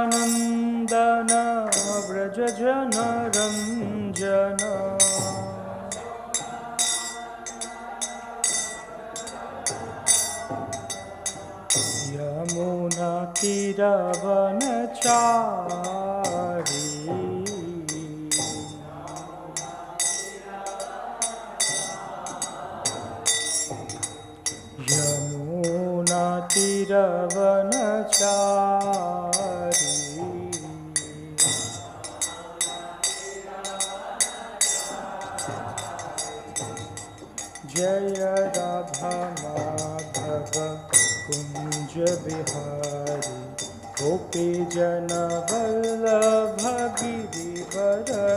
यशोदानन्दन व्रजजनरञ्जन यमुनातीरवनचारी यमुनातीरवनचारी जय राधा माधव कुंज बिहारी गोपी जन वल्लभ गिरिवरधारी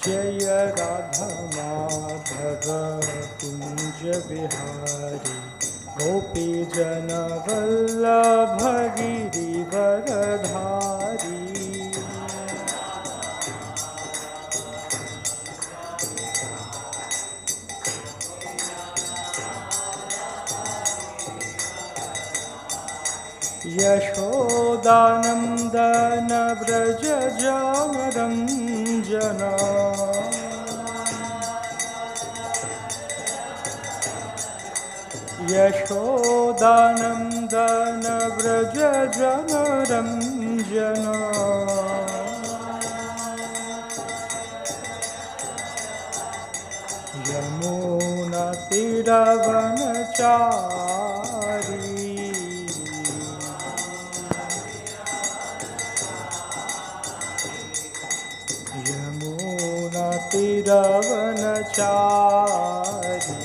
जय राधा माधव कुंज बिहारी गोपी जन वल्लभ गिरिवरधारी यशोदानन्दन व्रज जनरञ्जन यशोदानन्दन व्रज जनरञ्जन यमुनातीरवनचारी यमुनातीरवनचारी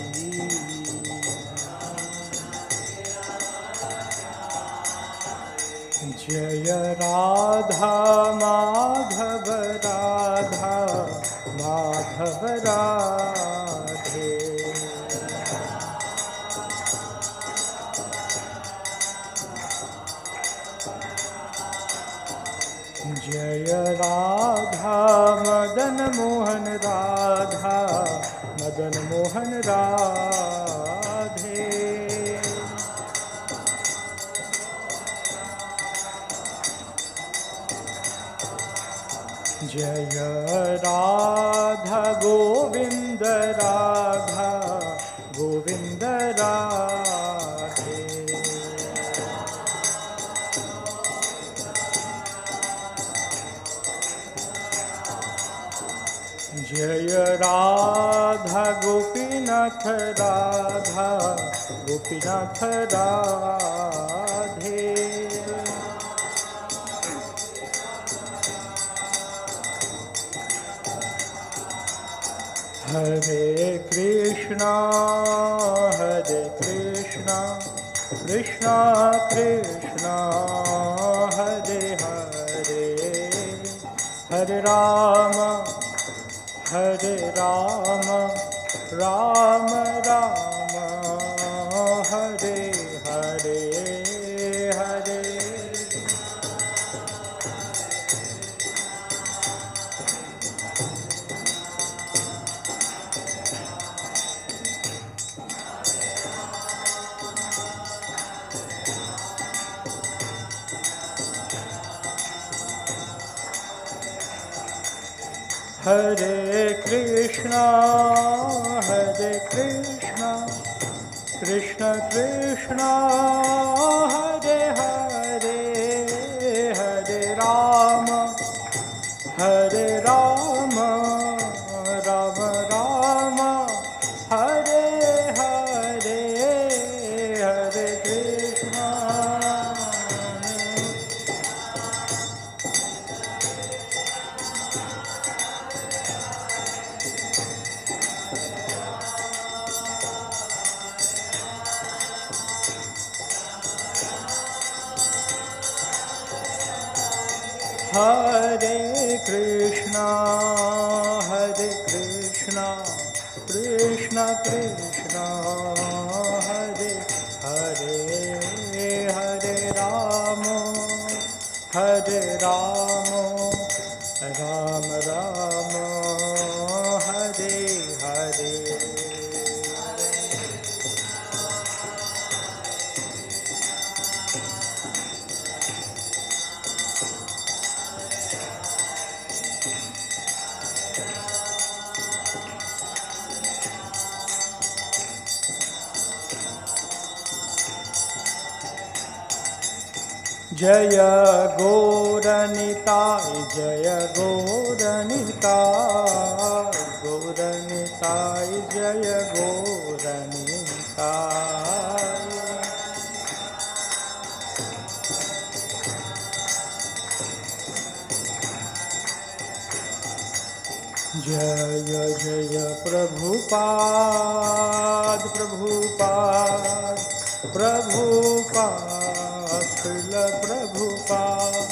जय राधा माधव राधा माधव राधे जय राधा मदन मोहन राधा मदन मोहन राधे जय राधा गोविंद राधा गोविंद राधे जय राधा गोपीनाथ राधा गोपीनाथ राधे हरे कृष्णा कृष्णा कृष्णा हरे हरे हरे राम राम राम हरे हरे हरे हरे कृष्णा कृष्ण कृष्णा हरे हरे हरे राम राम राम हरे हरे हरे कृष्णा हरे Krishna Krishna Krishna Hare Hare Hare Rama Hare Rama Rama Rama Hare Hare Jaya Gauranitai, Jaya Gauranitai, Gauranitai, Jaya Gauranitai. Jaya Jaya Prabhupada, Prabhupada, Prabhupada. Srila Prabhupada.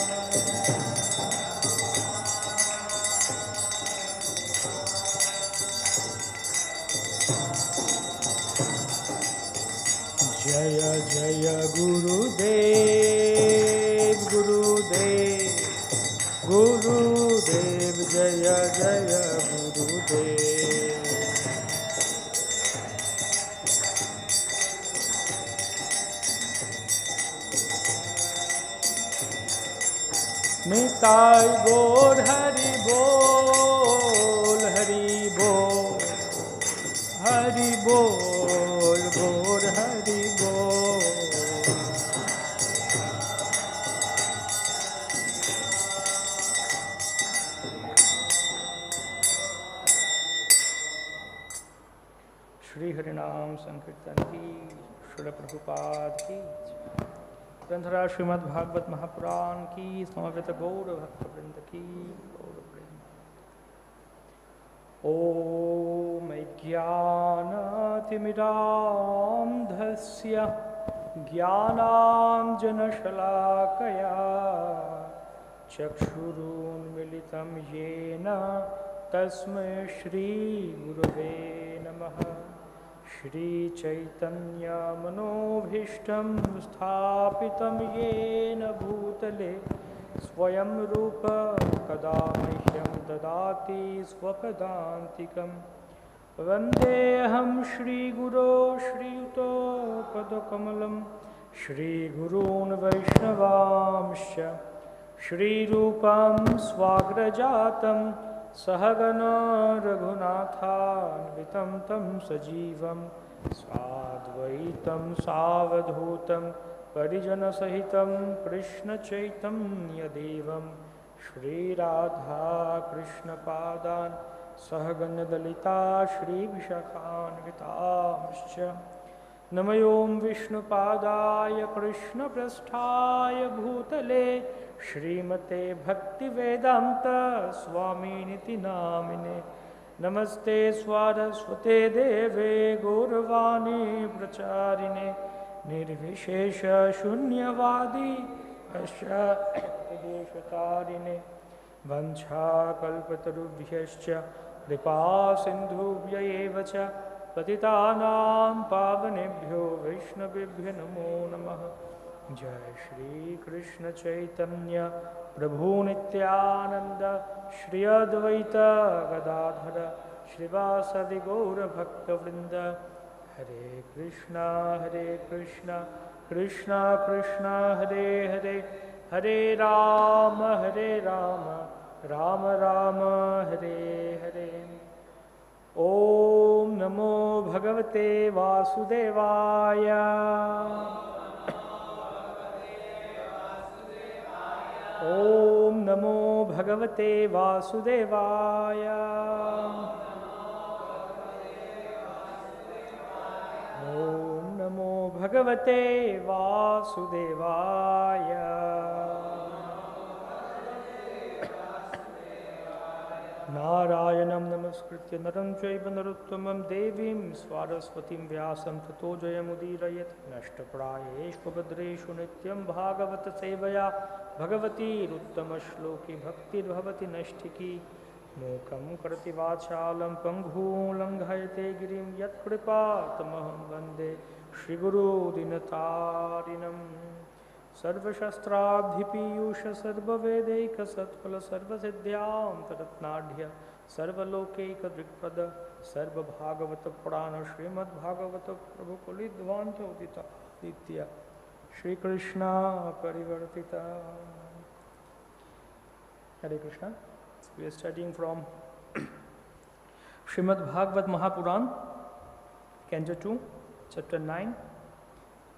Jaya Jaya Gurudev, Gurudev, Gurudev, Jaya Jaya Gurudev. Nitai Gaur Hari Bol, Hari Bol, Hari Bol, Gaur Hari Bol. Shri Harinam Sankirtan ki, Srila Prabhupada ki. ग्रंथरा Shrimad Bhagavat Mahapuran की समवेत गौर भक्त वृंद की गौर वृंद। ओम ज्ञानातिमिरान्धस्य ज्ञानाञ्जनशलाकया चक्षुरुन्मीलितं येन तस्मै श्रीगुरवे नमः। श्री चैतन्य मनोभीष्टं स्थापितं येन भूतले स्वयं रूप कदा मह्यं ददाति स्वपदान्तिकं। वन्देऽहं श्रीगुरो श्रीयुतो पदकमलं श्रीगुरून् वैष्णवांश्च श्रीरूपं स्वाग्रजातं सहगना रघुनाथान्वितं तं सजीवं साद्वैतं सावधूतं परिजनसहितं कृष्णचैतन्यदेवं श्रीराधाकृष्णपादान् सहगणललिता श्रीविशाखान्वितांश्च। नमयों विष्णुपादाय कृष्णप्रेष्ठाय भूतले श्रीमते भक्तिवेदान्त स्वामिनिति नामिने। नमस्ते स्वारस्वते देवे गौरवाणी प्रचारिणे निर्विशेष शून्यवादी पश्चादेशतारिणे। वंशाकल्पतरुभ्यश्च कृपा सिन्धुभ्य एव च पतितानां पावनेभ्यो वैष्णवेभ्यो नमो नमः। जय श्री कृष्ण चैतन्य प्रभु नित्यानंद श्री अद्वैत गदाधर श्रीवासदि गौर भक्तवृंद। हरे कृष्णा कृष्णा कृष्णा हरे हरे, हरे राम राम राम हरे हरे। ओम नमो भगवते वासुदेवाय। ओम नमो भगवते वासुदेवाय। ओम नमो भगवते वासुदेवाय। नारायणं नमस्कृत्य नरं चैव नरोत्तमं देवीं सरस्वतीं व्यासं ततो जयमुदीरयेत्। नष्टप्रायेषु भद्रेषु नित्यं भागवत सेवया भगवतीरुत्तमश्लोकी भक्तिर्भवति नैष्ठिकी। मूकं करोति वाचालं पङ्गुं लङ्घयते गिरिं यत्कृपातमहं वन्दे श्रीगुरुदीनतारिणं सर्वशस्त्राब्धिपीयूष सर्ववेदैकसत्फल सर्वसिद्ध्यान्तरत्नाढ्य सर्वलोकैकदृक्पद सर्वभागवत पुराण Shrimad Bhagavat प्रभुकुलिध्वान्तोदितादित्य Shrikrishna परिवर्तिता. Hare Krishna. We are studying from Srimad Bhagavatam Mahapuran, Canto 2, Chapter 9,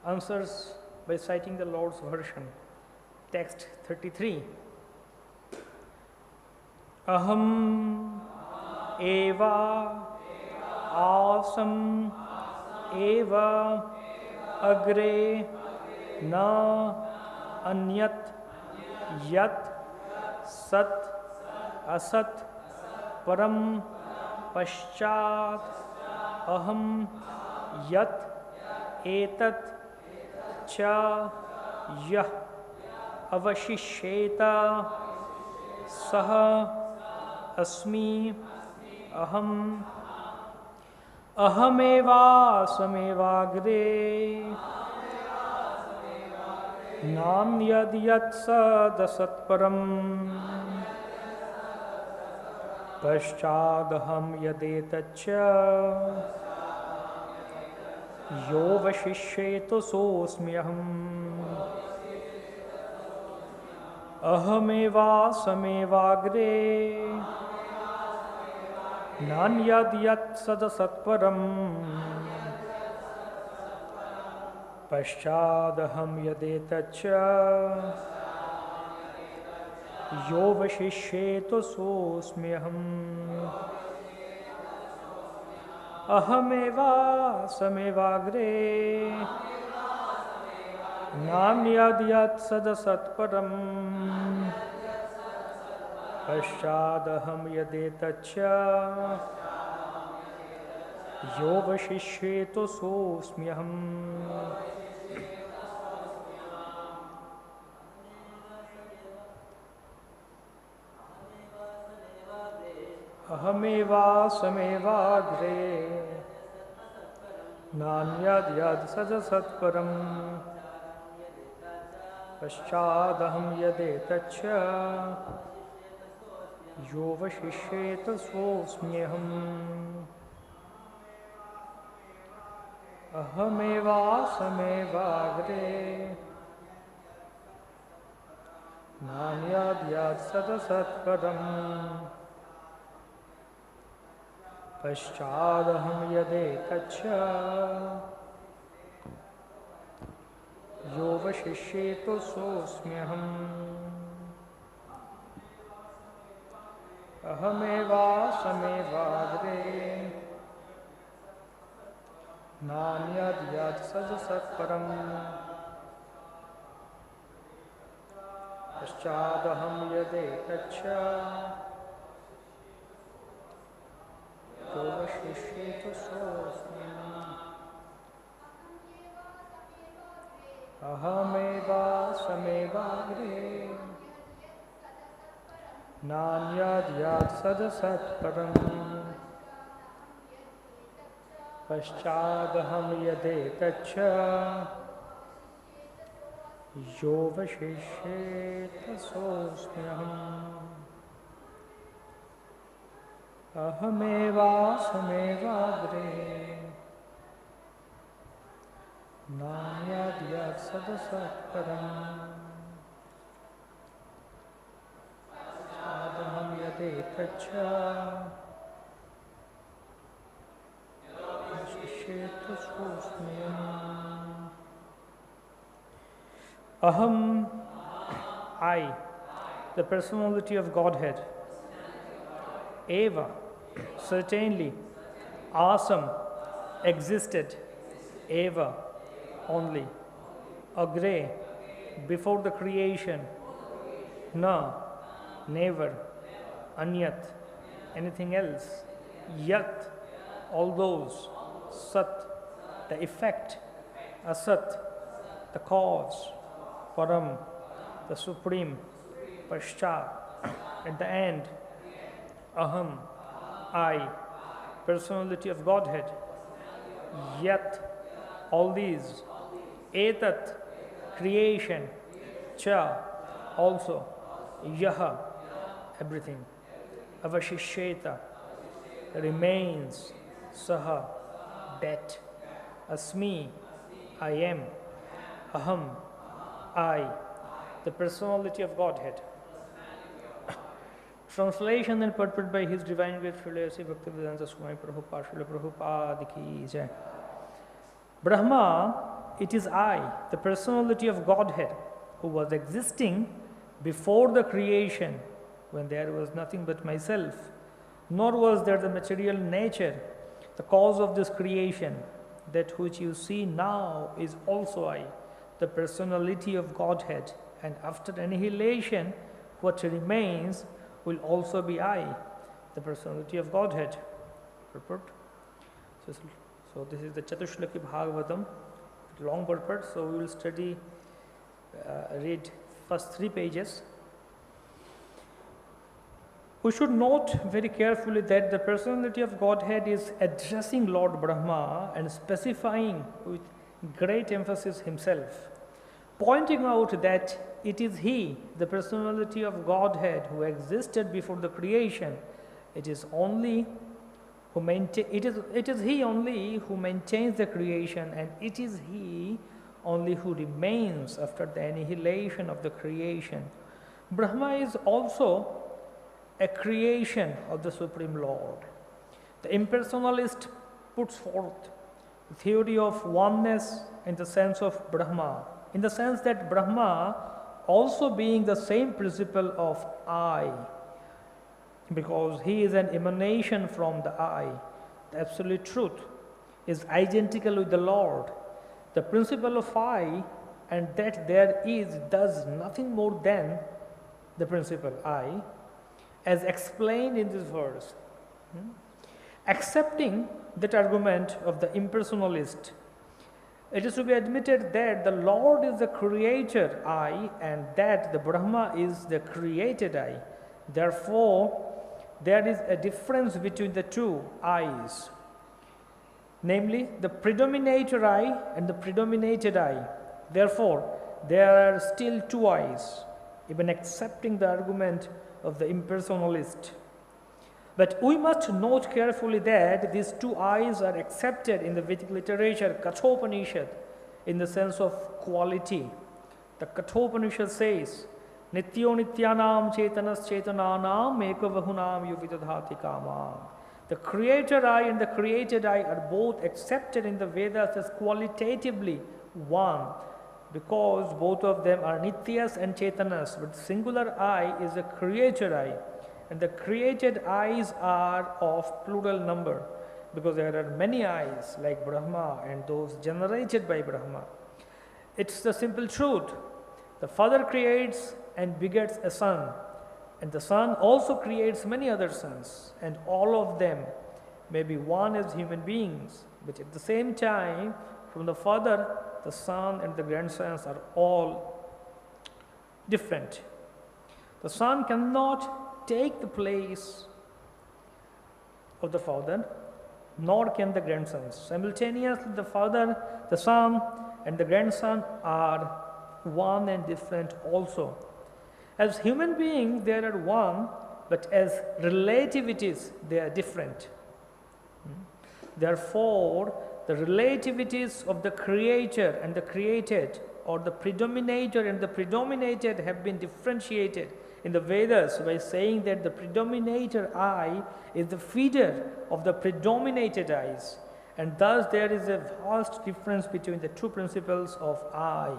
answers by citing the Lord's version. Text 33. Aham eva āsam eva agre nānyad yat sad-asat param paścād aham yat etat cha yah avaśiṣyeta sah asmi aham aham evāsam evāgre nānyad yat sad-asat param paścād aham etac yo vaśiṣyeta asmi aham evāsam evāgre nānyad yat sad-asat param paścād aham etac yo vaśiṣyeta asmi aham evāsam evāgre nānyad yat sad-asat param paścād aham etac yo vaśiṣyeta asmi aham evāsam evāgre nānyad yat sad-asat param paścād aham etac yo vaśiṣyeta asmi aham evāsam evāgre nānyad yat sad-asat param paścād aham etac yo vaśiṣyeta asmi aham evāsam evāgre nānyad yat sad-asat param paścād aham etac yo vaśiṣyeta asmi aham evāsam evāgre nānyad yat sad-asat param paścād aham etac yo vaśiṣyeta asmi aham evāsam evāgre nānyad yat sad-asat param paścād aham etac vaśiṣyeta asmi aham, I, the personality of Godhead, eva, certainly, āsam, existed, eva, only, agre, before the creation, na, never, anyat, anything else, yat, all those, sat, the effect, asat, the cause, param, the supreme, paścād, at the end, aham, I, personality of Godhead, yat, all these, etat, creation, cha, also, yaha, everything, avaśiṣyeta, remains, saha, that, asmi, I am, aham, I, the personality of Godhead. Translation and purport by His Divine Grace Srila Bhaktivedanta Swami Prabhupada Srila Prabhupada ki jai. Brahma, it is I, the personality of Godhead, who was existing before the creation, when there was nothing but myself, nor was there the material nature, the cause of this creation. That which you see now is also I, the personality of Godhead, and after annihilation, what remains will also be I, the personality of Godhead. Purport. So this is the Chatushlaki Bhagavatam, long purport. So we will study, read first 3 pages. We should note very carefully that the personality of Godhead is addressing Lord Brahmā and specifying with great emphasis himself, pointing out that it is he, the personality of Godhead, who existed before the creation. It is he only who maintains the creation, and it is he only who remains after the annihilation of the creation. Brahmā is also a creation of the Supreme Lord. The impersonalist puts forth the theory of oneness in the sense of Brahmā, in the sense that Brahmā also being the same principle of I, because he is an emanation from the I. The absolute truth is identical with the Lord. The principle of I, and that there is, does nothing more than the principle I, as explained in this verse. Accepting that argument of the impersonalist, it is to be admitted that the Lord is the creator I, and that the Brahma is the created I. Therefore, there is a difference between the two I's, namely the predominator I and the predominated I. Therefore, there are still 2 I's, even accepting the argument of the impersonalist. But we must note carefully that these 2 I's are accepted in the Vedic literature, Kathopanishad, in the sense of quality. The Kathopanishad says, Nityo nityanam chetanas chetananam ekavahunam yuvidadhati kamam. The creator I and the created I are both accepted in the Vedas as qualitatively one, because both of them are nityas and chetanas, but singular I is a creator I, and the created I's are of plural number, because there are many I's like Brahma and those generated by Brahma. It's the simple truth. The Father creates and begets a son, and the Son also creates many other sons, and all of them may be one as human beings, but at the same time, from the Father, the Son and the grandsons are all different. The Son cannot take the place of the Father, nor can the grandsons. Simultaneously, the Father, the Son, and the grandson are one and different also. As human beings, they are one, but as relativities, they are different. Therefore, the relativities of the creator and the created, or the predominator and the predominated, have been differentiated in the Vedas by saying that the predominator I is the feeder of the predominated I's, and thus there is a vast difference between the 2 principles of I.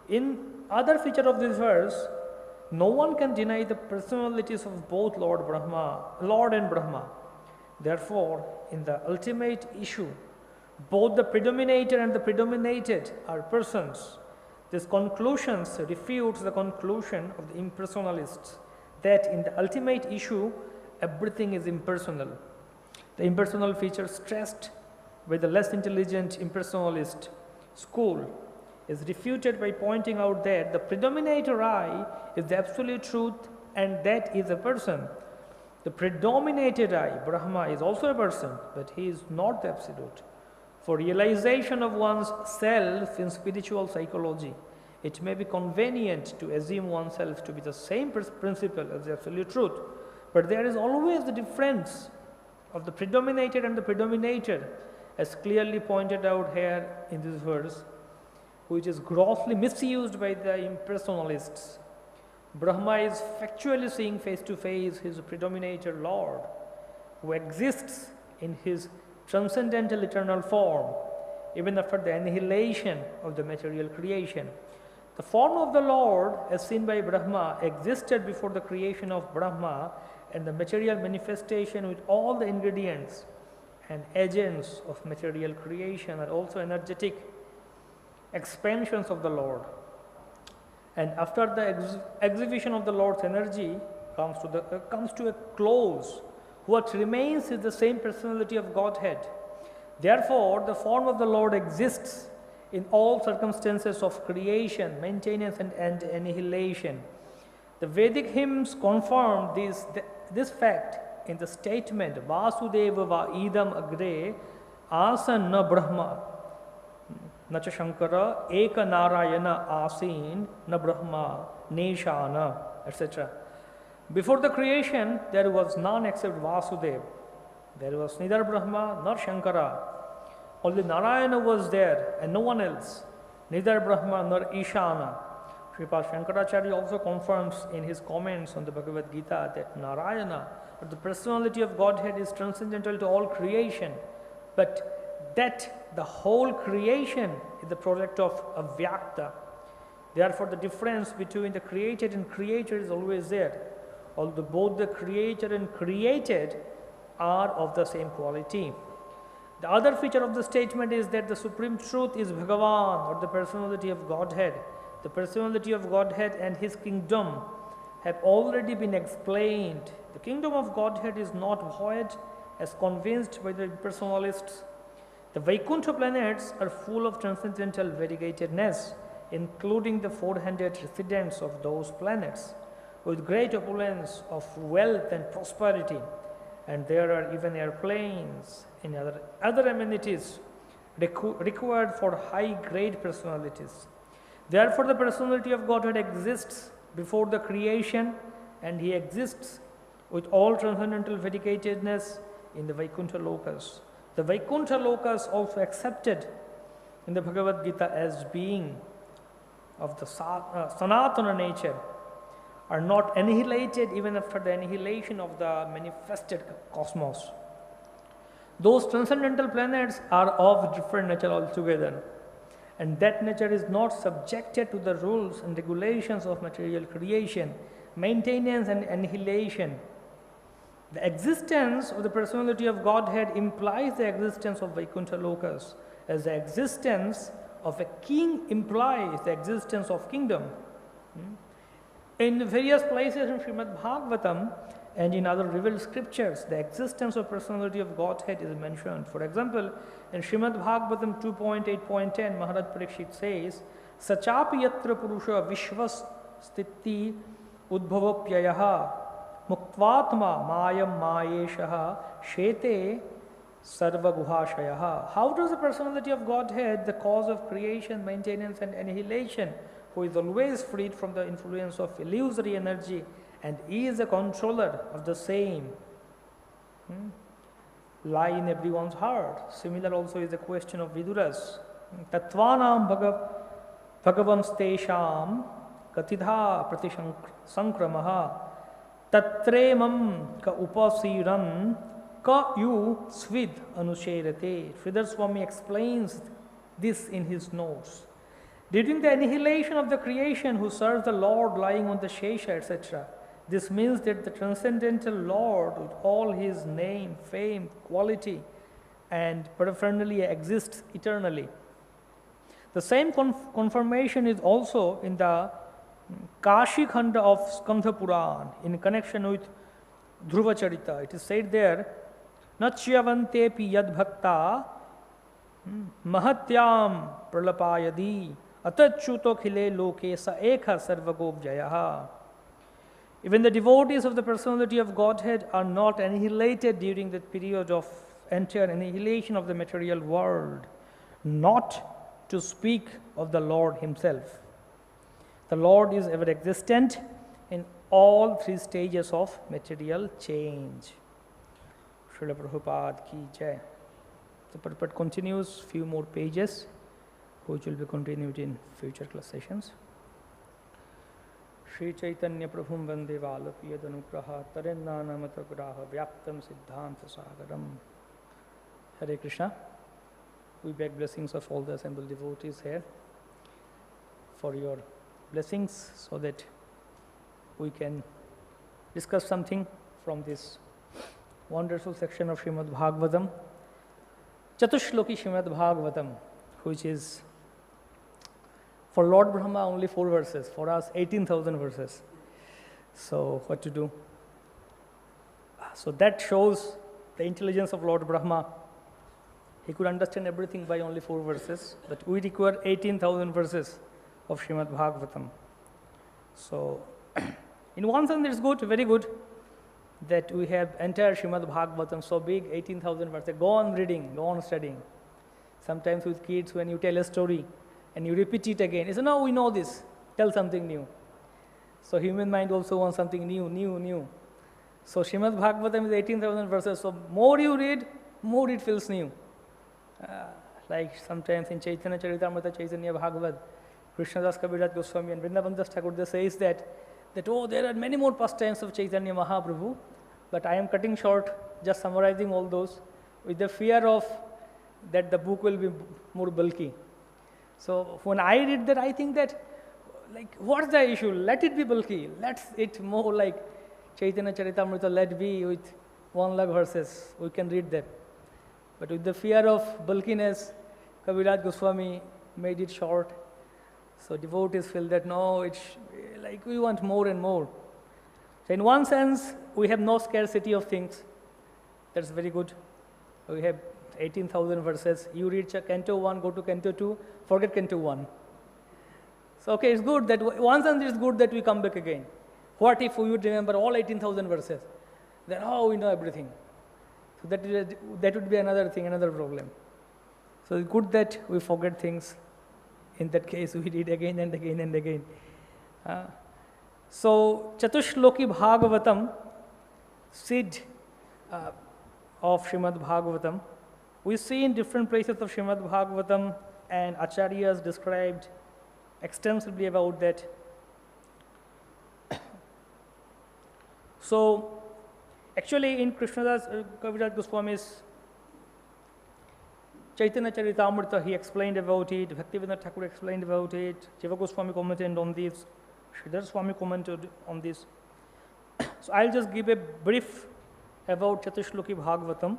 In other feature of this verse, no one can deny the personalities of both Lord and Brahma. Therefore, in the ultimate issue, both the predominator and the predominated are persons. These conclusions refute the conclusion of the impersonalists that in the ultimate issue, everything is impersonal. The impersonal feature stressed by the less intelligent impersonalist school is refuted by pointing out that the predominator I is the absolute truth, and that is a person. The predominated I, Brahmā, is also a person, but he is not the absolute. For realization of one's self in spiritual psychology, it may be convenient to assume oneself to be the same principle as the absolute truth, but there is always the difference of the predominated and the predominated, as clearly pointed out here in this verse, which is grossly misused by the impersonalists. Brahmā is factually seeing face to face his predominated Lord, who exists in his transcendental eternal form, even after the annihilation of the material creation. The form of the Lord, as seen by Brahmā, existed before the creation of Brahmā, and the material manifestation with all the ingredients and agents of material creation are also energetic expansions of the Lord. And after the exhibition of the Lord's energy comes to a close, what remains is the same personality of Godhead. Therefore, the form of the Lord exists in all circumstances of creation, maintenance, and annihilation. The Vedic hymns confirm this fact in the statement Vasudeva va idam agre āsam na Brahmā na cha Shankara eka Narayana āsin na Brahmā neshana, etc. Before the creation, there was none except Vasudeva. There was neither Brahmā nor Shankara. Only Narayana was there and no one else, neither Brahmā nor Ishana. Sripad Shankaracharya also confirms in his comments on the Bhagavad Gita that Narayana, or the personality of Godhead, is transcendental to all creation, but that the whole creation is the product of avyakta. Therefore, the difference between the created and creator is always there, although both the creator and created are of the same quality. The other feature of the statement is that the supreme truth is Bhagavan, or the personality of Godhead. The personality of Godhead and his kingdom have already been explained. The kingdom of Godhead is not void, as convinced by the impersonalists. The Vaikuntha planets are full of transcendental variegatedness, including the 400 residents of those planets, with great opulence of wealth and prosperity. And there are even airplanes and other amenities required for high-grade personalities. Therefore, the personality of Godhead exists before the creation, and he exists with all transcendental variegatedness in the Vaikuntha lokas. The Vaikuntha lokas also accepted in the Bhagavad Gita as being of the Sanatana nature are not annihilated even after the annihilation of the manifested cosmos. Those transcendental planets are of different nature altogether, and that nature is not subjected to the rules and regulations of material creation, maintenance, and annihilation. The existence of the personality of Godhead implies the existence of Vaikuntha lokas, as the existence of a king implies the existence of kingdom. In various places in Srimad Bhagavatam and in other revealed scriptures, the existence of personality of Godhead is mentioned. For example, in Srimad Bhagavatam 2.8.10, Maharaj Parikshit says, Sachapi yatra purusha vishvas stiti udbhavapyayaha muktvatma mayam mayeshaha shete sarvaguhashayaha. How does the personality of Godhead, the cause of creation, maintenance, and annihilation, who is always freed from the influence of illusory energy and is a controller of the same, lie in everyone's heart? Similar also is the question of Viduras. Tattvanam bhagavanstesham katidha pratisankramaha tatremam ka upasiram ka yu svid anusherate. Sridhar Swami explains this in his notes. During the annihilation of the creation, who serves the Lord lying on the Shesha, etc., this means that the transcendental Lord, with all his name, fame, quality, and paraphernalia, exists eternally. The same confirmation is also in the Kashi Khanda of Skandha Puran in connection with Dhruva Charita. It is said there, Nachyavantepi yad bhakta mahatyam pralapayadi atachyuto khile loke sa ekha sarvagobjayaha. Even the devotees of the personality of Godhead are not annihilated during the period of entire annihilation of the material world, not to speak of the Lord himself. The Lord is ever existent in all three stages of material change. Srila Prabhupada ki jai. The Prabhupada continues few more pages, which will be continued in future class sessions. Shri Chaitanya Prabhum Vande Valapiyad Anugraha Tarennānamata Graha Vyaptam Siddhanta Sagaram. Hare Krishna. We beg blessings of all the assembled devotees here for your blessings so that we can discuss something from this wonderful section of Srimad Bhagavatam, Chatushloki Srimad Bhagavatam, which is for Lord Brahmā only 4 verses, for us 18,000 verses. So what to do? So that shows the intelligence of Lord Brahmā. He could understand everything by only 4 verses, but we require 18,000 verses of Srimad Bhagavatam. So in one sense it's good, very good, that we have entire Srimad Bhagavatam so big, 18,000 verses. Go on reading, go on studying. Sometimes with kids, when you tell a story and you repeat it again, you say, no, we know this, tell something new. So human mind also wants something new. So Srimad Bhagavatam is 18,000 verses, so more you read, more it feels new. Like sometimes in Chaitanya Charitamrita, Chaitanya Bhagavad, Krishnadas Kaviraj Goswami and Vrindavan Das Thakur, they says that oh, there are many more pastimes of Chaitanya Mahaprabhu, but I am cutting short, just summarizing all those with the fear of that the book will be more bulky. So when I read that, I think that, like, what's the issue? Let it be bulky. Let it more like Chaitanya Charitamrita, let be with 1 lakh verses. We can read that. But with the fear of bulkiness, Kaviraj Goswami made it short. So devotees feel that no, it's like we want more and more. So in one sense, we have no scarcity of things. That's very good. We have 18,000 verses. You read Canto 1, go to Canto 2, forget Canto 1. So okay, it's good that one sense it's good that we come back again. What if we would remember all 18,000 verses? Then we know everything. So that would be another thing, another problem. So it's good that we forget things. In that case, we read again and again and again. So Chatushloki Bhagavatam, seed of Srimad Bhagavatam, we see in different places of Srimad Bhagavatam, and Acharyas described extensively about that. So actually in Krishnadas Kaviraj Goswami's Chaitanya Charitamrita, he explained about it, Bhaktivedanta Thakur explained about it, Jiva Goswami commented on this, Sridhar Swami commented on this. So I'll just give a brief about Chatushloki Bhagavatam.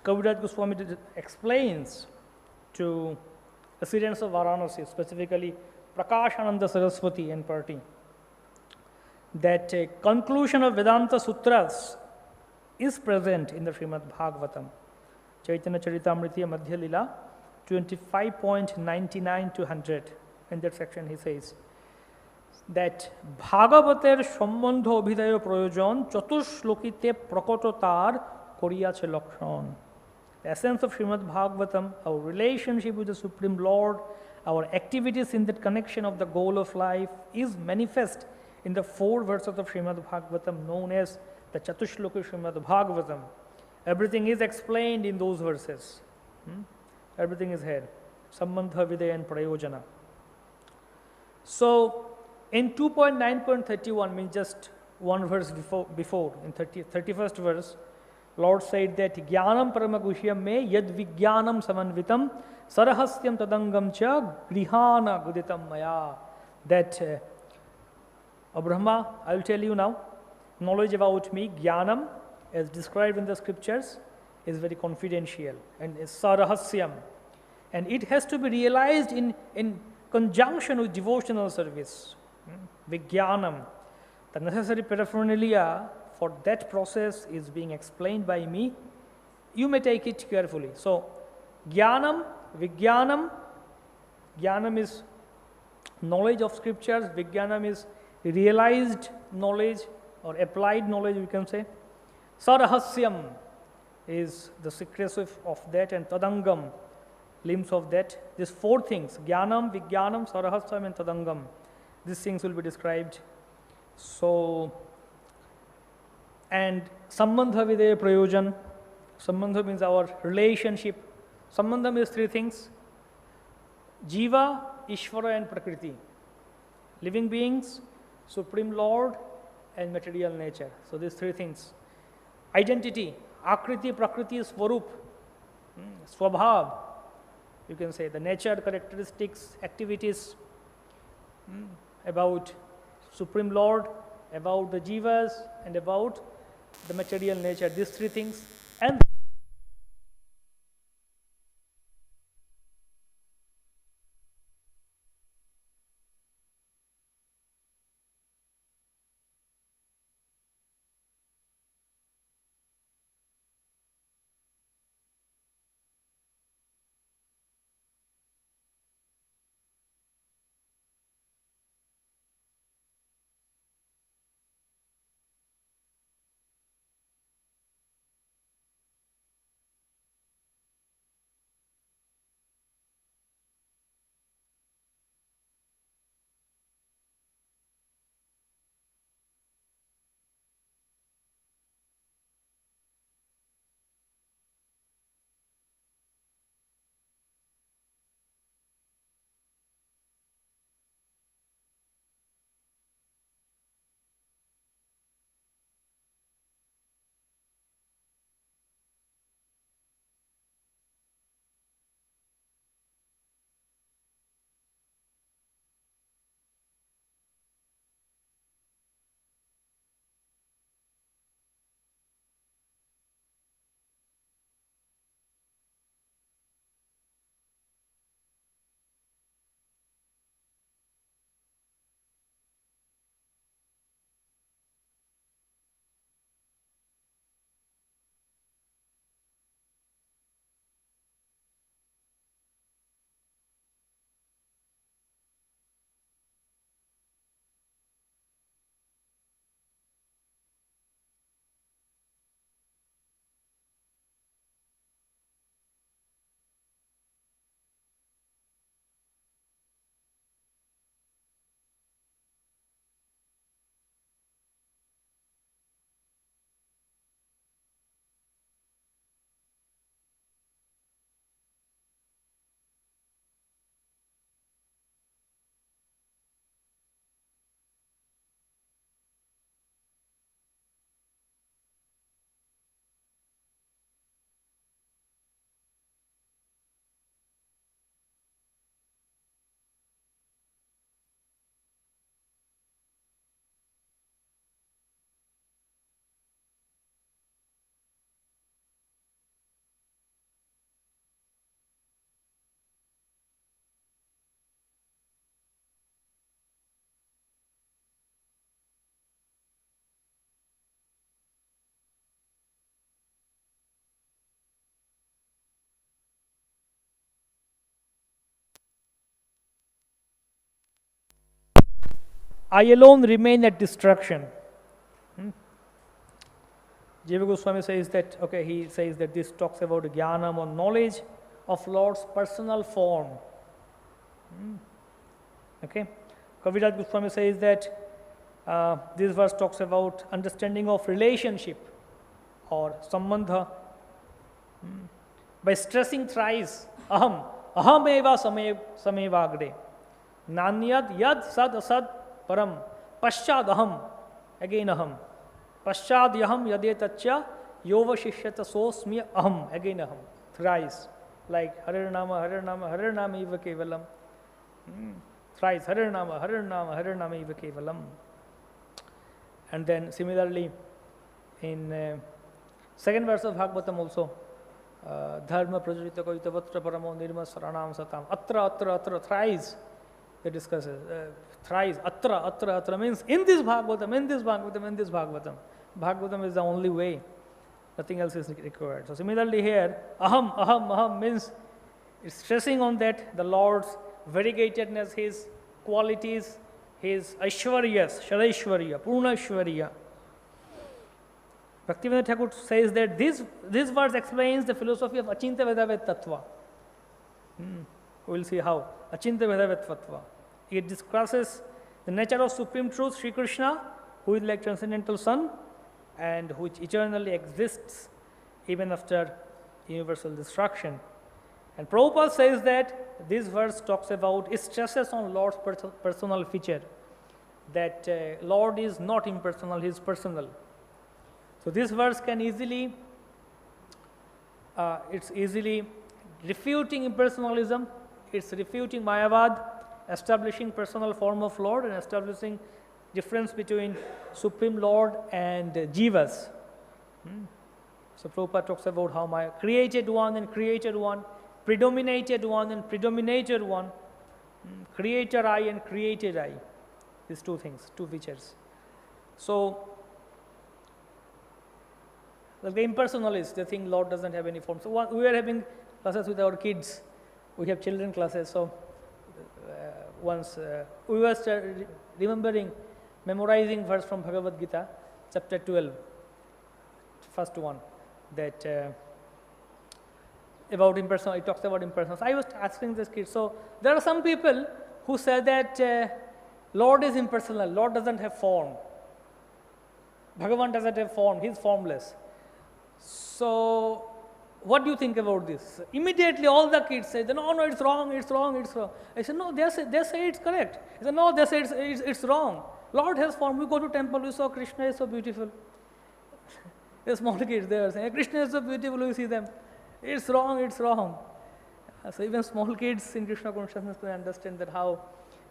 Kaviraj Goswami explains to residents of Varanasi, specifically Prakashananda Saraswati and party, that a conclusion of Vedanta Sutras is present in the Srimad Bhagavatam. Chaitanya Charitamrita Madhya Lila 25.99 to 100. In that section he says that Bhagavater Sambandha Abhidaya Prayojan Chatushloki Prakototar Koriyache Lakshan. The essence of Srimad Bhagavatam, our relationship with the Supreme Lord, our activities in that connection of the goal of life is manifest in the 4 verses of Srimad Bhagavatam known as the Chatushloki Srimad Bhagavatam. Everything is explained in those verses. Everything is here. Sambandha, Vidya and Prayojana. So in 2.9.31, means just 1 verse before in 31st verse, Lord said that Jnanam Paramaguhyam me yad Vijnanam Samanvitam Sarahasyam Tadangam cha Grihana Guditam Maya. That Brahmā, I will tell you now, knowledge about me, Jnanam, as described in the scriptures, is very confidential and is Sarahasyam. And it has to be realized in conjunction with devotional service. Vijnanam. The necessary paraphernalia for that process is being explained by me. You may take it carefully. So, Jnanam, Vijnanam. Jnanam is knowledge of scriptures. Vijnanam is realized knowledge or applied knowledge, we can say. Sad-asat is the secrecy of that, and tadangam, limbs of that. These four things, jnanam, vijnanam, sad-asat and tadangam. These things will be described. So, and sambandha videya prayojan. Sambandha means our relationship. Sambandha means three things: Jiva, Ishvara and Prakriti. Living beings, Supreme Lord and material nature. So these three things. Identity, Akriti, Prakriti, Swarup, Swabhav. You can say the nature, characteristics, activities, about Supreme Lord, about the Jivas and about the material nature. These three things. And I alone remain at destruction. Jiva Goswami says that, okay, he says that this talks about jnanam or knowledge of Lord's personal form. Okay, Kaviraj Goswami says that this verse talks about understanding of relationship or sambandha by stressing thrice aham, evāsam evāgre, nānyad, yad, sad-asat, param, paścād, aham, again aham, paścād aham yad etac yo vaśiṣyeta so asmi aham, again aham, thrice, like Harir Nama Iva Kevalam, thrice Harir Nama Iva Kevalam. And then similarly in second verse of Bhagavatam also, dharma prajurita koitavatra paramo nirma saranam satam, atra, thrice they discusses, thrice, atra means in this Bhagavatam. Bhagavatam is the only way, nothing else is required. So similarly here, aham means it's stressing on that the Lord's variegatedness, His qualities, his Aishwaryas, Shadaishwarya, Purna Aishwarya. Bhaktivinoda Thakur says that this verse explains the philosophy of Achintya Vedavet Tattva. We will see how. Achintya Vedavet Tattva. It discusses the nature of Supreme Truth, Sri Krishna, who is like transcendental Sun and which eternally exists even after universal destruction. And Prabhupada says that this verse talks about, it stresses on Lord's personal feature, that Lord is not impersonal, he is personal. So this verse can easily, it's easily refuting impersonalism, it's refuting Mayavada, establishing personal form of Lord and establishing difference between Supreme Lord and Jivas. So Prabhupada talks about how my created one and created one, predominated one and predominated one, creator I and created I. These two things, two features. So, like the impersonalists, they think Lord doesn't have any form. So we were having classes with our kids. We have children classes. So once we were remembering, memorizing verse from Bhagavad Gita, chapter 12, first one, that about impersonal. It talks about impersonal. So I was asking this kid. So there are some people who say that Lord is impersonal. Lord doesn't have form. Bhagavan doesn't have form. He is formless. So what do you think about this? Immediately all the kids say, no, it's wrong, it's wrong, it's wrong. I said, no, they say it's correct. I said, no, they say it's wrong. Lord has form. We go to temple, we saw Krishna is so beautiful. The small kids, they are saying, Krishna is so beautiful, we see them. It's wrong, it's wrong. So even small kids in Krishna consciousness can understand that how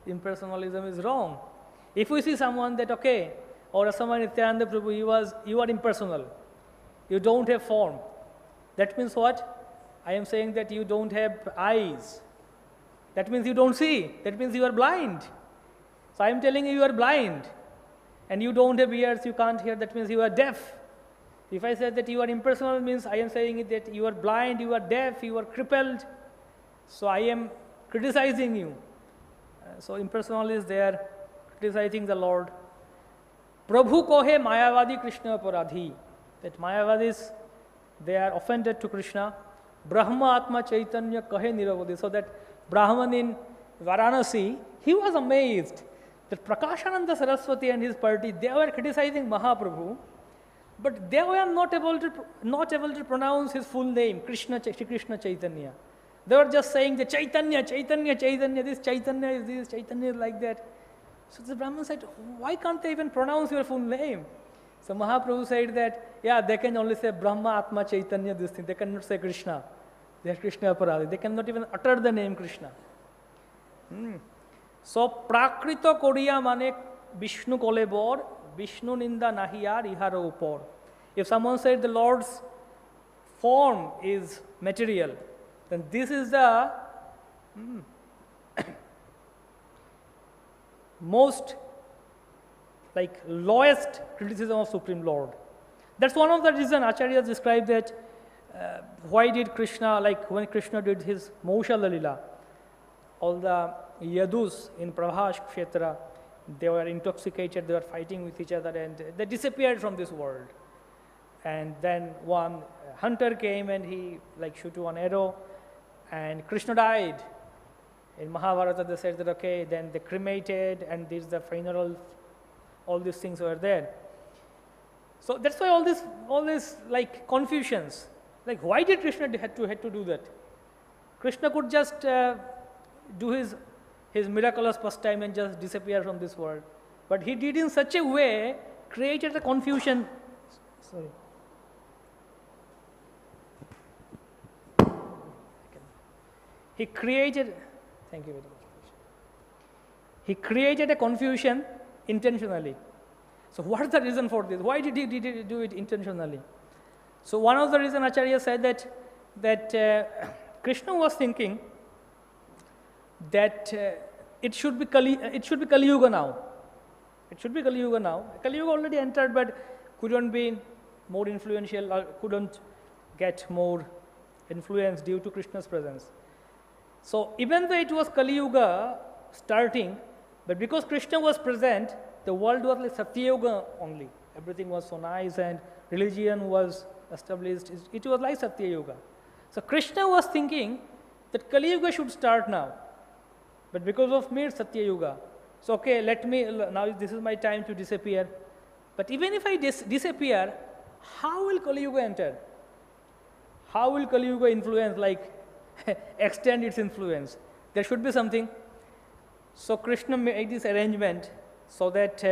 impersonalism is wrong. If we see someone that, okay, or Asami Nityananda Prabhu, you are impersonal. You don't have form. That means what? I am saying that you don't have eyes. That means you don't see. That means you are blind. So I am telling you are blind. And you don't have ears, you can't hear. That means you are deaf. If I say that you are impersonal, means I am saying that you are blind, you are deaf, you are crippled. So I am criticizing you. So impersonalists, they are criticizing the Lord. Prabhu kohe Mayavadi Krishna paradhi. That Mayavadis, they are offended to Krishna. Brahmā Atma Chaitanya kahe niravadi. So that Brahman in Varanasi, he was amazed that Prakashananda Saraswati and his party, they were criticizing Mahaprabhu, but they were not able to pronounce his full name, Shri Krishna Chaitanya. They were just saying the Chaitanya, Chaitanya, Chaitanya, this Chaitanya is this, Chaitanya is like that. So the Brahman said, why can't they even pronounce your full name? So Mahaprabhu said that, yeah, they can only say Brahmā Atma Chaitanya, this thing. They cannot say Krishna. They are Krishna Aparadi. They cannot even utter the name Krishna. So Prakrito Koriya mane Vishnu kolebor, Vishnu ninda nahiyar iharo upor. If someone said the Lord's form is material, then this is the most lowest criticism of Supreme Lord. That's one of the reasons Acharyas described that why did Krishna, when Krishna did his Maushala Lila, all the Yadus in Prabhas Kshetra, they were intoxicated, they were fighting with each other and they disappeared from this world. And then one hunter came and he shoot one arrow and Krishna died. In Mahabharata they said that okay, then they cremated and this the funeral, all these things were there. So that's why all this confusions. Why did Krishna had to do that? Krishna could just do his miraculous pastime and just disappear from this world. But he did in such a way, created a confusion. Sorry. He created, thank you very much. He created a confusion intentionally. So what is the reason for this? Why did he do it intentionally? So one of the reasons Acharya said that Krishna was thinking that it should be Kali Yuga now. It should be Kali Yuga now. Kali Yuga already entered, but couldn't be more influential, or couldn't get more influence due to Krishna's presence. So even though it was Kali Yuga starting, But because Krishna was present, the world was like Satya-yuga only. Everything was so nice and religion was established. It was like Satya-yuga. So Krishna was thinking that Kali-yuga should start now. But because of me, it's Satya-yuga. So okay, now this is my time to disappear. But even if I disappear, how will Kali-yuga enter? How will Kali-yuga influence, extend its influence? There should be something. So Krishna made this arrangement so that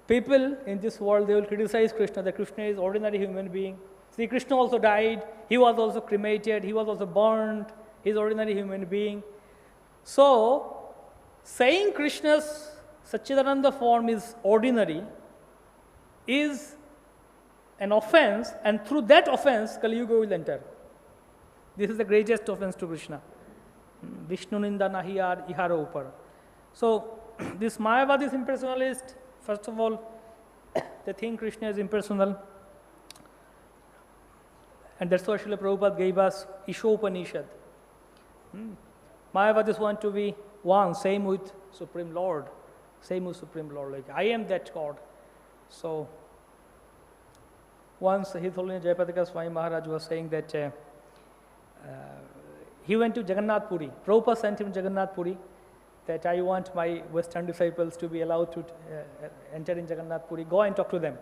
people in this world, they will criticize Krishna, that Krishna is ordinary human being. See, Krishna also died, he was also cremated, he was also burned, he is ordinary human being. So, saying Krishna's Satchidananda form is ordinary is an offense, and through that offense, Kali Yuga will enter. This is the greatest offense to Krishna. Vishnu ninda nānyad ihara upar. So, this Mayavadis impersonalist, first of all, they think Krishna is impersonal. And that's why Srila Prabhupada gave us Ishopanishad. Mayavadis want to be one, same with Supreme Lord. Same with Supreme Lord, like I am that God. So, once His Holiness Jayapatika Swami Maharaj was saying that he went to Jagannath Puri. Prabhupada sent him to Jagannath Puri, that I want my Western disciples to be allowed to enter in Jagannath Puri. Go and talk to them.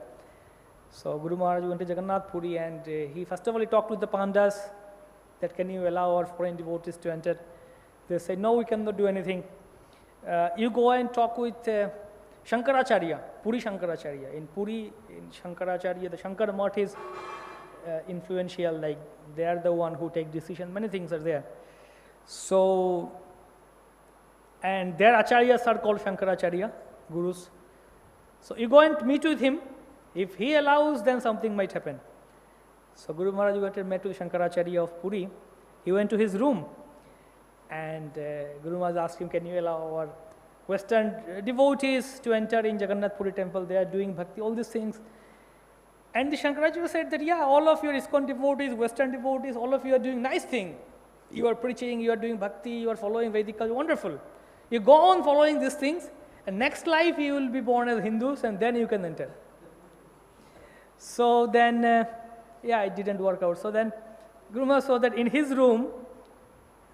So Guru Maharaj went to Jagannath Puri, and he first of all talked with the Pandas, that can you allow our foreign devotees to enter? They said, no, we cannot do anything. You go and talk with Shankaracharya, Puri Shankaracharya. In Puri, in Shankaracharya, the Shankara Math is influential, like they are the one who take decision, many things are there. So, and their acharyas are called Shankaracharya, gurus. So you go and meet with him. If he allows, then something might happen. So Guru Maharaj went and met with Shankaracharya of Puri. He went to his room, and Guru Maharaj asked him, can you allow our Western devotees to enter in Jagannath Puri temple? They are doing bhakti, all these things. And the Shankaracharya said that, yeah, all of your ISKCON devotees, Western devotees, all of you are doing nice thing. You are preaching, you are doing bhakti, you are following Vedic culture, wonderful. You go on following these things, and next life you will be born as Hindus, and then you can enter. So then, it didn't work out. So then, Guru Maharaj saw that in his room,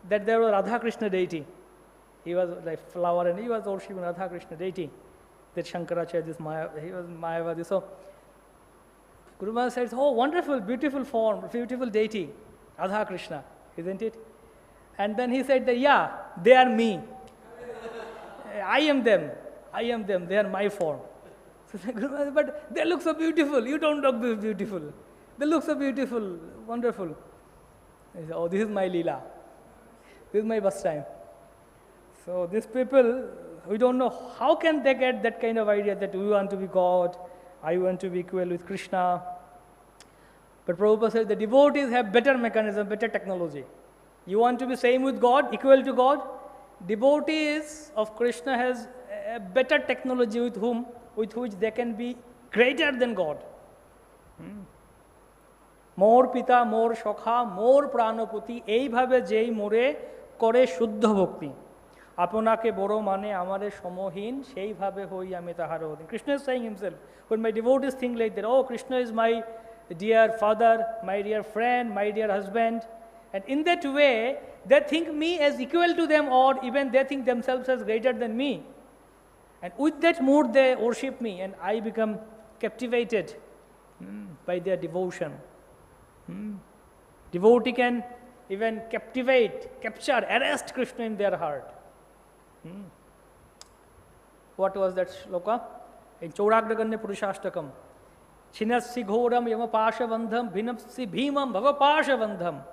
that there was Radha Krishna deity. He was like flower, and he was worshipping Radha Krishna deity. That Shankaracharya, he was Mayavadi. So Guru Maharaj says, oh, wonderful, beautiful form, beautiful deity, Radha Krishna, isn't it? And then he said that, yeah, they are me. I am them, they are my form. So Guru Maharaj, but they look so beautiful, you don't look beautiful. They look so beautiful, wonderful. He said, oh, this is my Leela. This is my pastime. So these people, we don't know how can they get that kind of idea that we want to be God, I want to be equal with Krishna. But Prabhupada said the devotees have better mechanism, better technology. You want to be same with God, equal to God? Devotees of Krishna has a better technology with which they can be greater than God. More pita, more shokha, more pranapati, ei bhabe jei more kore shuddha bhakti. Apunake boro mane amare shomohin, sei bhabe hoi ame taharo. Krishna is saying himself, when my devotees think like that, oh, Krishna is my dear father, my dear friend, my dear husband, and in that way, they think me as equal to them, or even they think themselves as greater than me. And with that mood, they worship me, and I become captivated by their devotion. Devotee can even capture, arrest Krishna in their heart. What was that shloka? In Chauragraganya Purushashtakam. Chinassi ghoram yamapasha bandham bhinapsi bhimam bhavapasha bandham.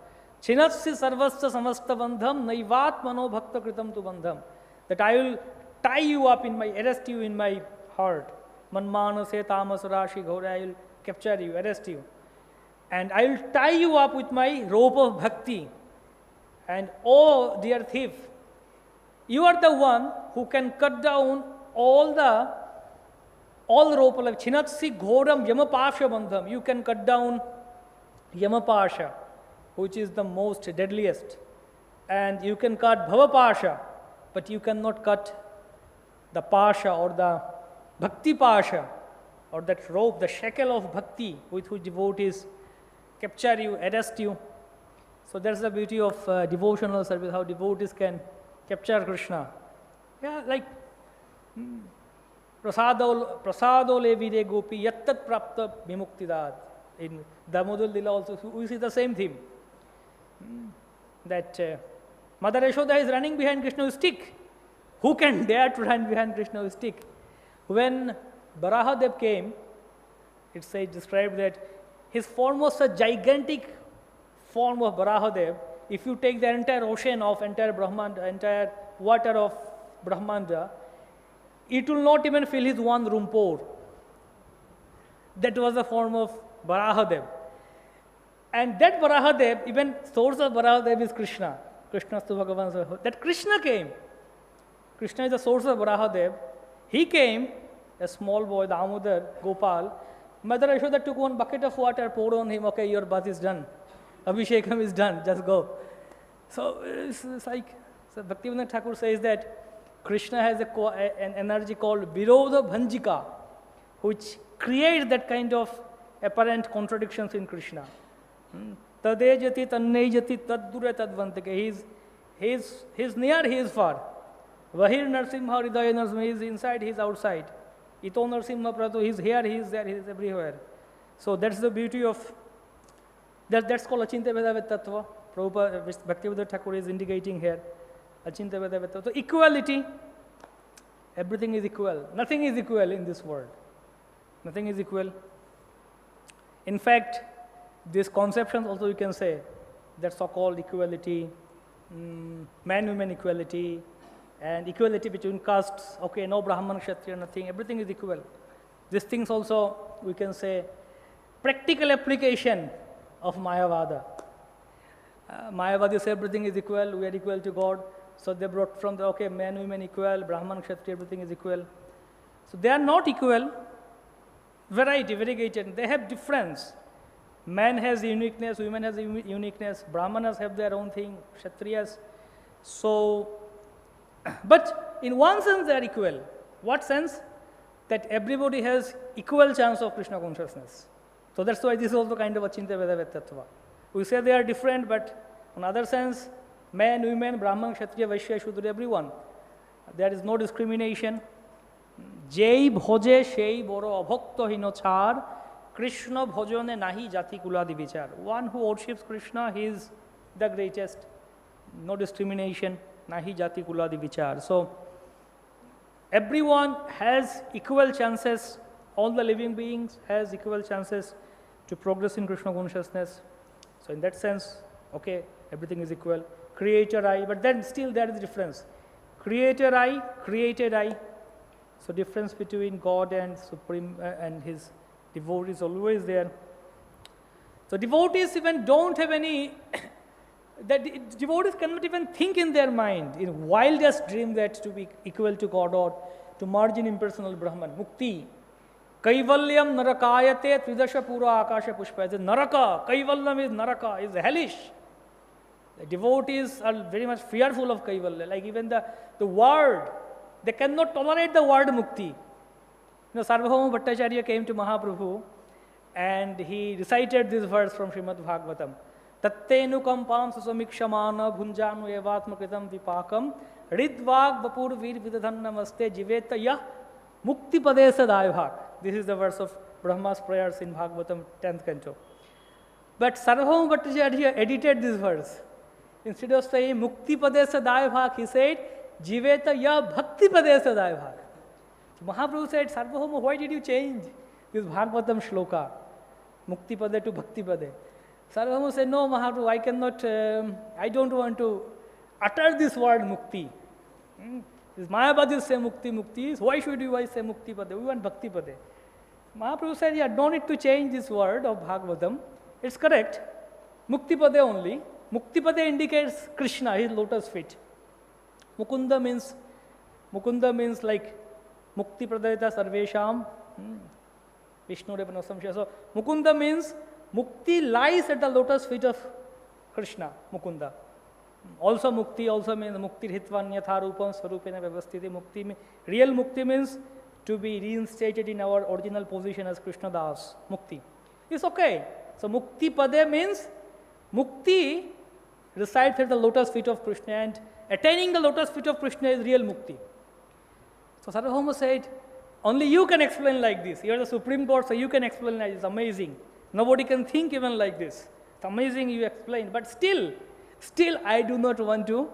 Chinassi sarvasya samasta bandham naivatmano bhakta kritam tu bandham. That I will tie you up arrest you in my heart. Manmana se tamas rashi ghora, I will capture you, arrest you. And I will tie you up with my rope of bhakti. And oh, dear thief, you are the one who can cut down all the rope of life. Chinatsi ghoram yamapasha bandham. You can cut down yamapasha, which is the most deadliest. And you can cut bhavapasha, but you cannot cut the pasha or the bhakti pasha, or that rope, the shackle of bhakti with which devotees capture you, arrest you. So that's the beauty of devotional service, how devotees can capture Krishna. Yeah, like prasado levide gopi yattat prapta vimuktidat. In Damodar Lila also we see the same theme. That Mother Yashoda is running behind Krishna with stick. Who can dare to run behind Krishna with stick? When Varahadev came, it says, described that his form was a gigantic form of Varahadev. If you take the entire ocean of entire Brahmanda, entire water of Brahmanda, it will not even fill his one room pour. That was the form of Varahadev. And that Varahadev, even source of Varahadev is Krishna. Krishna to Bhagavan. That Krishna came. Krishna is the source of Varahadev. He came, a small boy, Damodar, Gopal. Mother Yashoda took one bucket of water, poured on him, okay, your bath is done. Abhishekam is done, just go. So it's like, so Bhaktivinoda Thakur says that Krishna has an energy called Virodha Bhanjika, which creates that kind of apparent contradictions in Krishna. Tadejati, tannejati, taddure tadvantake. He's near, he is far. Vahir Narsimha Hridaya Narsimha, he is inside, he is outside. Ito Narsimha Pratu, he is here, he is there, he is everywhere. So that's the beauty of, that's called Achintya Veda Tattva. Prabhupada, Bhaktivinoda Thakur is indicating here. Achintya Veda Tattva. So equality, everything is equal. Nothing is equal in this world. Nothing is equal. In fact, these conceptions also you can say, that so-called equality, man-woman equality, and equality between castes, okay, no Brahman, Kshatriya, nothing, everything is equal. These things also, we can say, practical application of Mayavada. Mayavadi say everything is equal, we are equal to God. So they brought from the, okay, man, women equal, Brahman, Kshatriya, everything is equal. So they are not equal, variety, variegated, they have difference. Man has uniqueness, women has uniqueness, Brahmanas have their own thing, Kshatriyas. So, but in one sense they are equal. What sense? That everybody has equal chance of Krishna consciousness. So that's why this is also kind of Achintya Veda Tattva. We say they are different, but in other sense, man, women, Brahman, Kshatriya, Vaishya, Shudra, everyone. There is no discrimination. Jai bhoje shei boro abhakta hino char, Krishna bhojane nahi jati kuladi vichar. One who worships Krishna, he is the greatest. No discrimination, nahi jati kuladi vichar. So, everyone has equal chances, all the living beings has equal chances to progress in Krishna consciousness. So in that sense, okay, everything is equal. Creator I, but then still there is a difference. Creator I, created I. So difference between God and Supreme and his devotees is always there. So devotees even don't have any, that devotees cannot even think in their mind, in wildest dream that to be equal to God or to merge in impersonal Brahman, mukti. Kaivalyam narakayate tridasha pura akasha pushpa. The naraka, kaivalyam is naraka, is hellish. The devotees are very much fearful of kaivalya. Like even the word, they cannot tolerate the word mukti. You know, Sarvabhauma Bhattacharya came to Mahaprabhu and he recited this verse from Srimad Bhagavatam. Tattenu kampam susamikshamana bhunjanu evatma kritam vipakam ridvag vapur vir vidadhan namaste jiveta yah mukti padesa dayabhak. This is the verse of Brahma's prayers in Bhagavatam 10th canto. But Sarvabhauma Bhattacharya edited this verse. Instead of saying mukti padesa dayabhak, he said jiveta yah bhakti padesa dayabhak. So Mahaprabhu said, Sarvabhauma, why did you change this Bhagavatam shloka? Mukti pade to bhakti pade. Sarvabhauma said, no Mahaprabhu, I cannot, I don't want to utter this word mukti. This Mayavada say mukti, mukti. Why should you say mukti pade? We want bhakti pade. Mahaprabhu said, yeah, don't need to change this word of Bhagavatam. It's correct. Mukti pade only. Mukti pade indicates Krishna, his lotus feet. Mukunda means like mukti pradayata sarvesham. Vishnu Revana Samshya. So Mukunda means mukti lies at the lotus feet of Krishna, Mukunda. Also mukti also means mukti hitvan yatha rupam swarupena vyavasthiti. Mukti, real mukti means to be reinstated in our original position as Krishna Das. Mukti. It's okay. So mukti pade means mukti resides at the lotus feet of Krishna, and attaining the lotus feet of Krishna is real mukti. So Sarvabhauma said, only you can explain like this. You are the Supreme Court, so you can explain like this. It's amazing. Nobody can think even like this. It's amazing you explain. But still I do not want to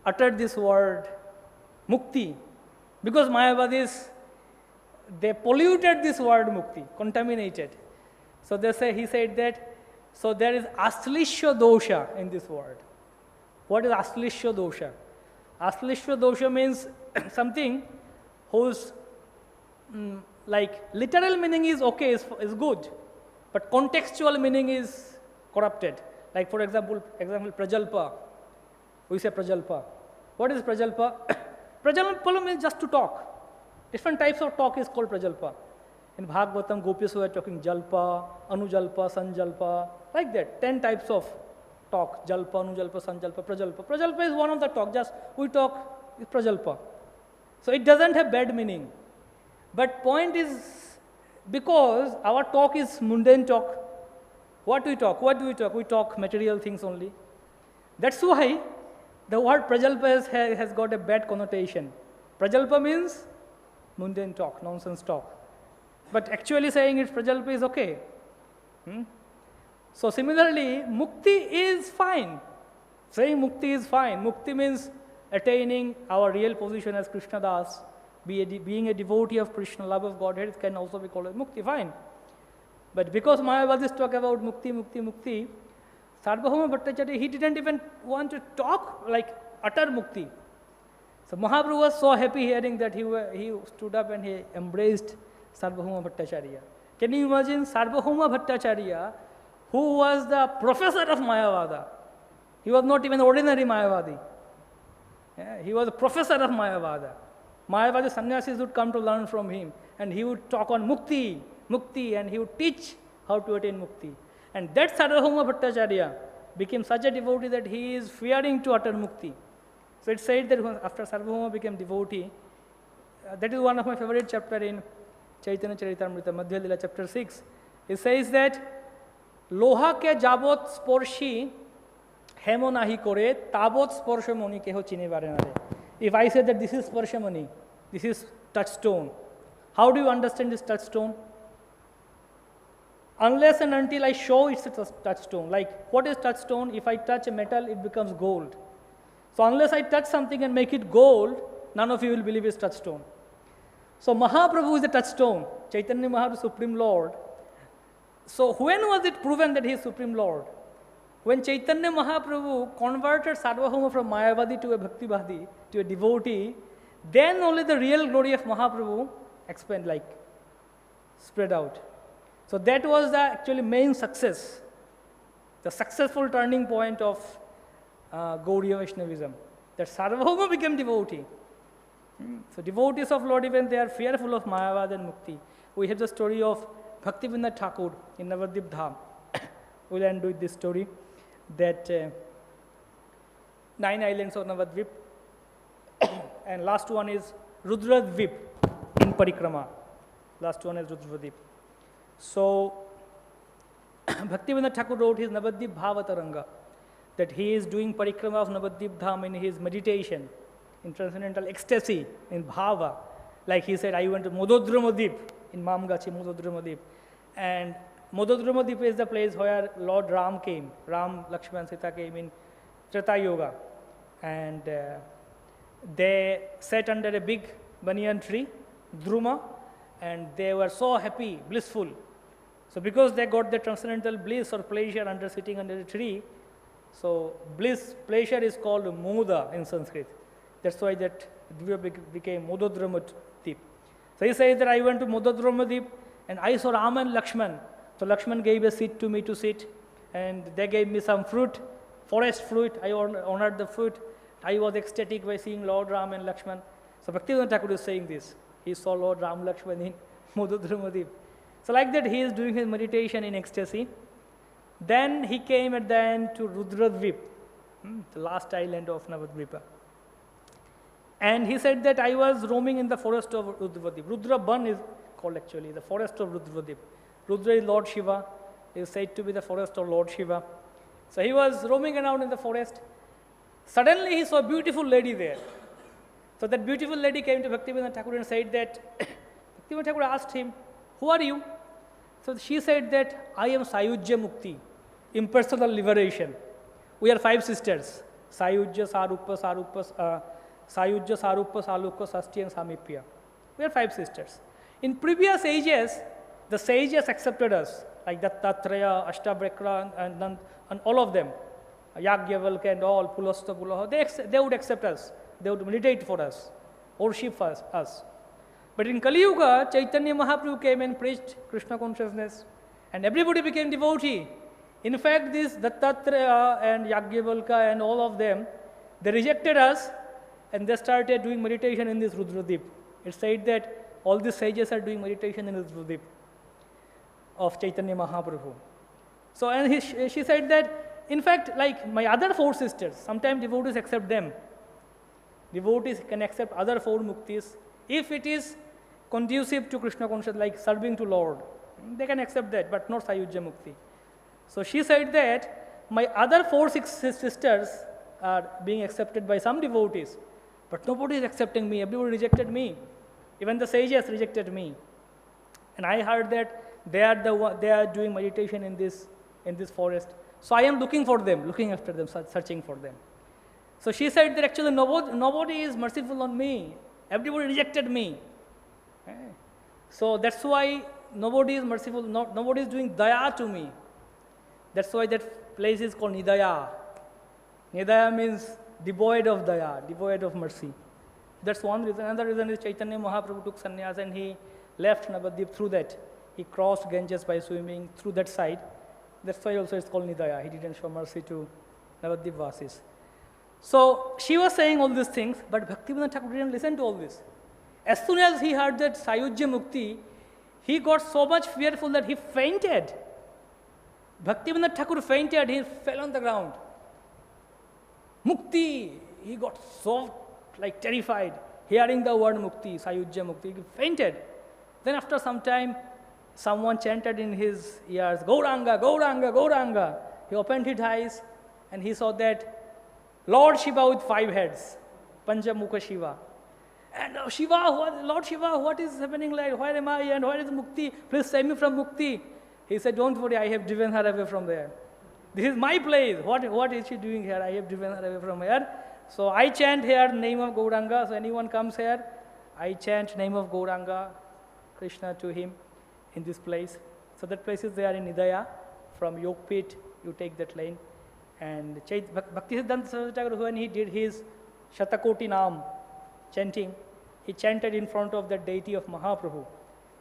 utter this word, mukti. Because Mayavadis, they polluted this word mukti, contaminated. So he said that, so there is aślishya dosha in this word. What is aślishya dosha? Aślishya dosha means something whose like literal meaning is okay, is good, but contextual meaning is corrupted. Like for example, prajalpa. We say prajalpa. What is prajalpa? Prajalpa means just to talk. Different types of talk is called prajalpa. In Bhagavatam, gopis were talking jalpa, anujalpa, sanjalpa, like that. 10 types of talk. Jalpa, anujalpa, sanjalpa, prajalpa. Prajalpa is one of the talk. Just we talk is prajalpa. So it doesn't have bad meaning. But point is, because our talk is mundane talk, what we talk? What do we talk? We talk material things only. That's why the word prajalpa has got a bad connotation. Prajalpa means mundane talk, nonsense talk. But actually saying it's prajalpa is okay. So similarly, mukti is fine. Saying mukti is fine. Mukti means attaining our real position as Krishna Das. Being a devotee of Krishna, love of Godhead, can also be called as mukti, fine. But because Mayavadis talk about mukti, Sarvabhauma Bhattacharya, he didn't even want to talk like utter mukti. So Mahaprabhu was so happy hearing that he stood up and he embraced Sarvabhauma Bhattacharya. Can you imagine Sarvabhauma Bhattacharya, who was the professor of Mayavada? He was not even ordinary Mayavadi. Yeah, he was a professor of Mayavada. Mayavada sannyasis would come to learn from him, and he would talk on mukti, and he would teach how to attain mukti. And that Sarvabhauma Bhattacharya became such a devotee that he is fearing to utter mukti. So it's said that after Sarvabhauma became devotee, that is one of my favorite chapters in Chaitanya Charitamrita, Madhya Lila, chapter 6. It says that Loha ke jabot sporshi hemo nahi kore, tabot sporsha moni keho chine varenare. If I say that this is sparshamani, this is touchstone, how do you understand this touchstone? Unless and until I show it's a touchstone. Like, what is touchstone? If I touch a metal, it becomes gold. So unless I touch something and make it gold, none of you will believe it's touchstone. So Mahaprabhu is the touchstone. Chaitanya Mahaprabhu, Supreme Lord. So when was it proven that he is Supreme Lord? When Chaitanya Mahaprabhu converted Sarvabhauma from Mayavadi to a Bhaktivadi, to a devotee, then only the real glory of Mahaprabhu spread out. So that was the actually main success, the successful turning point of Gaudiya Vaishnavism, that Sarvabhauma became devotee. So devotees of Lord, even they are fearful of Mayavada and Mukti. We have the story of Bhaktivinoda Thakur in Navadvip Dham. We'll end with this story, that 9 islands of Navadvip, and last one is Rudradvip in Parikrama. Last one is Rudradvip. So Bhaktivinoda Thakur wrote his Navadvip Bhavataranga, that he is doing Parikrama of Navadvip Dham in his meditation, in transcendental ecstasy, in bhava. Like he said, I went to Mododramadip in Mamgachi, Mododramadip. And Mododramadip is the place where Lord Ram came. Ram, Lakshman, Sita came in Treta Yoga. And they sat under a big banyan tree, Druma, and they were so happy, blissful. So because they got the transcendental bliss or pleasure under sitting under a tree, so bliss, pleasure is called Moda in Sanskrit. That's why that Dvya became Mododramadip. So he says that I went to Mododramadip and I saw Rama and Lakshman. So Lakshman gave a seat to me to sit, and they gave me some fruit, forest fruit. I honored the fruit. I was ecstatic by seeing Lord Ram and Lakshman. So Bhaktivinoda Thakur is saying this. He saw Lord Ram Lakshman in Mododramadip. So like that he is doing his meditation in ecstasy. Then he came at the end to Rudradvip. the last island of Navadvipa. And he said that I was roaming in the forest of Rudravadip. Rudra Ban is called actually the forest of Rudravadip. Rudra is Lord Shiva, is said to be the forest of Lord Shiva. So he was roaming around in the forest. Suddenly he saw a beautiful lady there. So that beautiful lady came to Bhaktivinoda Thakur and said that, Bhaktivinoda Thakur asked him, who are you? So she said that I am Sayujya Mukti, impersonal liberation. We are 5 sisters, Sayujya, Saruppa, Salukka, Sasti and Samipya. We are 5 sisters. In previous ages, the sages accepted us, like Dattatreya, Ashtabhakra, and all of them, Yagyavalka and all, Pulastha, Pulaha, they would accept us. They would meditate for us, worship us. But in Kali Yuga, Chaitanya Mahaprabhu came and preached Krishna consciousness, and everybody became devotee. In fact, this Dattatreya and Yagyavalka and all of them, they rejected us, and they started doing meditation in this Rudradip. It said that all the sages are doing meditation in Rudradip of Chaitanya Mahaprabhu. So, and she said that, in fact, like my other 4 sisters, sometimes devotees accept them. Devotees can accept other 4 muktis if it is conducive to Krishna consciousness, like serving to Lord. They can accept that, but not Sayujya Mukti. So she said that my other 4 sisters are being accepted by some devotees, but nobody is accepting me. Everybody rejected me. Even the sages rejected me. And I heard that they are doing meditation in this forest. So I am looking for them, looking after them, searching for them. So she said that actually nobody is merciful on me. Everybody rejected me. So that's why nobody is merciful, nobody is doing daya to me. That's why that place is called Nidaya. Nidaya means devoid of daya, devoid of mercy. That's one reason. Another reason is Chaitanya Mahaprabhu took sannyas and he left Navadvip through that. He crossed Ganges by swimming through that side. That's why also it's called Nidaya. He didn't show mercy to Navadvip Vasis. So she was saying all these things, but Bhaktivinoda Thakur didn't listen to all this. As soon as he heard that Sayujya Mukti, he got so much fearful that he fainted. Bhaktivinoda Thakur fainted, he fell on the ground. Mukti, he got so terrified, hearing the word Mukti, Sayujya Mukti, he fainted. Then after some time, someone chanted in his ears, Gauranga, Gauranga, Gauranga. He opened his eyes and he saw that Lord Shiva with 5 heads, Padmamukha Shiva. And Lord Shiva, what is happening? Like, where am I and where is Mukti? Please save me from Mukti. He said, don't worry, I have driven her away from there. This is my place. What is she doing here? I have driven her away from here. So I chant here name of Gauranga. So anyone comes here, I chant name of Gauranga, Krishna to him in this place. So that place is there in Nidaya. From Yogpit, you take that lane. And Bhaktisiddhanta Saraswati Thakur, when he did his Shatakoti Naam chanting, he chanted in front of the deity of Mahaprabhu.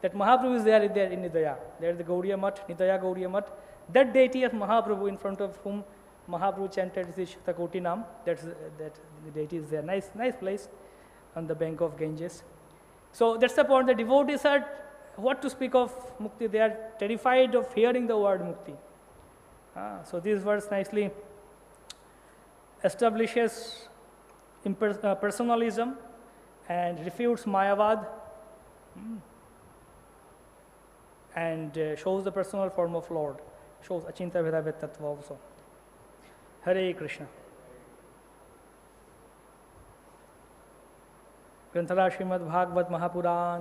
That Mahaprabhu is there in Nidaya. There is the Gauriya Mat, Nidaya Gauriya Mat. That deity of Mahaprabhu, in front of whom Mahaprabhu chanted his Shatakoti Naam, that the deity is there. Nice place on the bank of Ganges. So that's the point. The devotees are, what to speak of Mukti? They are terrified of hearing the word Mukti. So this verse nicely establishes personalism and refutes Mayavada and shows the personal form of Lord, shows Achinta Bheda Tattva also. Hare Krishna. Granthara Srimad Bhagavatam Mahapuran.